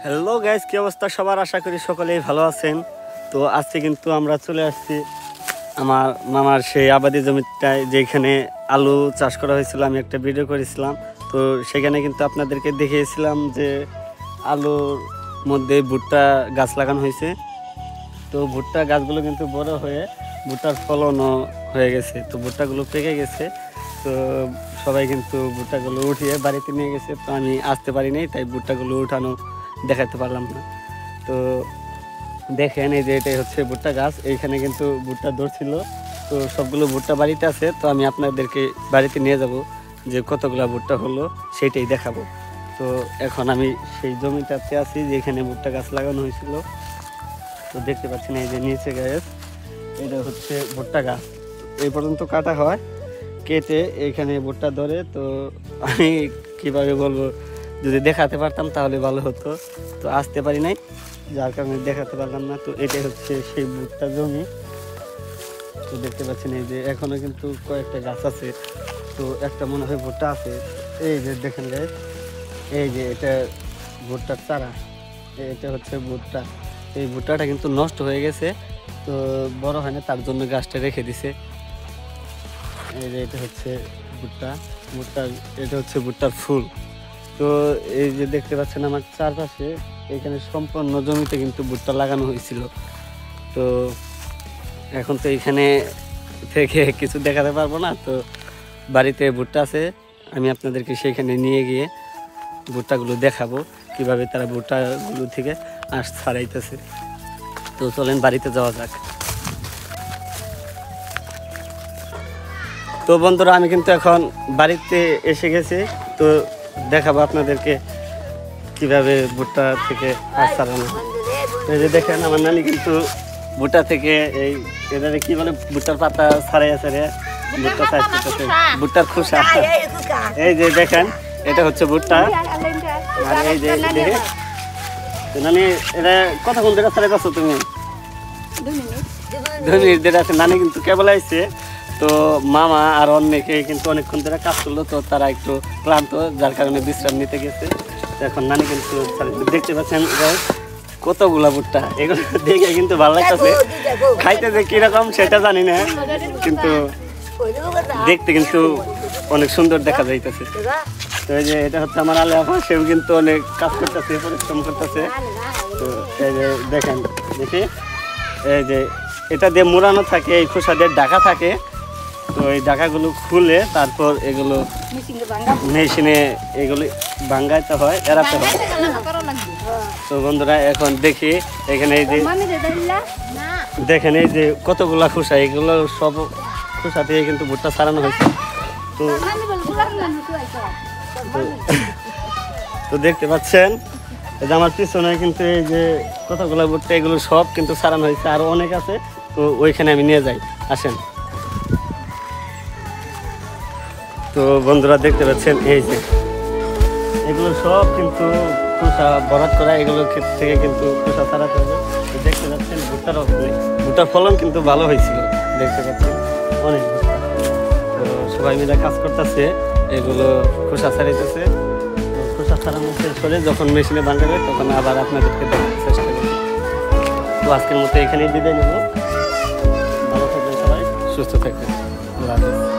Hello guys, কি অবস্থা সবার? আশা করি সকলেই ভালো আছেন। তো আজকে কিন্তু আমরা চলে আসছি আমার মামার সেই আবাদি জমিটায়, যেখানে আলু চাষ করা হয়েছিল। আমি একটা ভিডিও করেছিলাম, তো সেখানে কিন্তু আপনাদেরকে দেখিয়েছিলাম যে আলুর মধ্যে ভুট্টা গাছ লাগানো হয়েছে। তো ভুট্টা গাছগুলো কিন্তু বড় হয়ে ভুট্টার ফলনও হয়ে গেছে, তো ভুট্টাগুলো পেকে গেছে। তো সবাই কিন্তু ভুট্টাগুলো উঠিয়ে বাড়িতে নিয়ে গেছে। তো আমি আসতে পারিনি, তাই ভুট্টাগুলো উঠানো দেখাতে পারলাম না। তো দেখেন, এই যে এটাই হচ্ছে ভুট্টা গাছ, এইখানে কিন্তু ভুট্টা ধরছিল। তো সবগুলো ভুট্টা বাড়িতে আছে, তো আমি আপনাদেরকে বাড়িতে নিয়ে যাব, যে কতগুলো ভুট্টা হলো সেইটাই দেখাবো। তো এখন আমি সেই জমিটাতে আছি যেখানে ভুট্টা গাছ লাগানো হয়েছিল। তো দেখতে পাচ্ছেন এই যে নিচে গাছ, এটা হচ্ছে ভুট্টা গাছ। এই পর্যন্ত কাটা হয়, কেটে এখানে ভুট্টা ধরে। তো আমি কিভাবে বলবো, যদি দেখাতে পারতাম তাহলে ভালো হতো। তো আসতে পারি নাই, যার কারণে দেখাতে পারলাম না। তো এটাই হচ্ছে সেই ভুট্টা জমি। তো দেখতে পাচ্ছেন এই যে এখনো কিন্তু কয়েকটা গাছ আছে, তো একটা মনে হয় ভুট্টা আছে। এই যে দেখেন গাছ, এই যে এটা ভুট্টার চারা, এটা হচ্ছে ভুট্টা। এই ভুট্টাটা কিন্তু নষ্ট হয়ে গেছে, তো বড় হয় না, তার জন্য গাছটা রেখে দিছে। এই যে এটা হচ্ছে ভুট্টা, এটা হচ্ছে ভুট্টার ফুল। তো এই যে দেখতে পাচ্ছেন আমার চারপাশে, এখানে সম্পূর্ণ জমিতে কিন্তু ভুট্টা লাগানো হয়েছিল। তো এখন তো এখানে থেকে কিছু দেখাতে পারবো না, তো বাড়িতে ভুট্টা আছে, আমি আপনাদেরকে সেখানে নিয়ে গিয়ে ভুট্টাগুলো দেখাবো, কিভাবে তারা ভুট্টাগুলো থেকে আঁশ ছাড়াইতেছে। তো চলেন বাড়িতে যাওয়া যাক। তো বন্ধুরা, আমি কিন্তু এখন বাড়িতে এসে গেছি। তো দেখাবো আপনাদেরকে কিভাবে ভুট্টা থেকে আঁশ ছাড়ানো। এই যে দেখেন, আমার নানি কিন্তু ভুট্টা থেকে এই এটারে কি বলে, ভুট্টার পাতা ছাড়াইয়া ছাড়াইয়া ভুট্টা চাষ করতেছে, ভুট্টার খোসা। এই যে দেখেন, এটা হচ্ছে ভুট্টা। আর এই যে দেখে নানি, এটা কতক্ষণ ধরে ছাড়াইতেছ তুমি? 2 মিনিট ধরে আছে। নানি কিন্তু কেবল আইছে, তো মামা আর অনেকে কিন্তু অনেকক্ষণ ধরে কাজ করলো, তো তারা একটু ক্লান্ত, যার কারণে বিশ্রাম নিতে গেছে। এখন নানি কিন্তু দেখতে পাচ্ছেন কতগুলা ভুট্টা, এগুলো দেখে কিন্তু ভালো লাগতেছে। খাইতে যে কিরকম সেটা জানি না, কিন্তু দেখতে কিন্তু অনেক সুন্দর দেখা যাইতেছে। তো এই যে এটা হচ্ছে আমার আলে আপা, সেও কিন্তু অনেক কাজ করতেছে, পরিশ্রম করতেছে। তো এই যে দেখেন, দেখি এই যে এটা দিয়ে মোড়ানো থাকে, এই খোসা দিয়ে ঢাকা থাকে। তো এই ঢাকাগুলো খুলে তারপর এগুলো মেশিনে এগুলো ভাঙ্গাইতে হয়, এড়াতে হয়। তো বন্ধুরা, এখন দেখি এখানে এই যে দেখেন, এই যে কতগুলা খোসা, এগুলো সব খোসা দিয়ে কিন্তু ভুট্টা ছাড়ানো হয়েছে। তো তো দেখতে পাচ্ছেন, এই যে আমার পিছনে কিন্তু এই যে কতগুলা ভুট্টা, এগুলো সব কিন্তু ছাড়ানো হয়েছে, আরো অনেক আছে। তো ওইখানে আমি নিয়ে যাই, আসেন। তো বন্ধুরা দেখতে পাচ্ছেন, এই যে এগুলো সব কিন্তু খোসা বরাদ করা, এগুলো ক্ষেত থেকে কিন্তু খোসা ছাড়াতে হবে। তো দেখতে পাচ্ছেন ভুট্টার ফলন কিন্তু ভালো হয়েছিল, দেখতে পাচ্ছেন অনেক ভুট্টা। তো সবাই মিলে কাজ করতেছে, এগুলো খোসা ছাড়াইতেছে। খোসা ছাড়ানো শেষ করে যখন মেশিনে ভাঙাবে, তখন আবার আপনাদেরকে দেখার চেষ্টা করব। তো আজকের মতো এখানেই বিদায় নেব। ভালো থাকবেন সবাই, সুস্থ থাকবেন। আল্লাহ হাফেজ।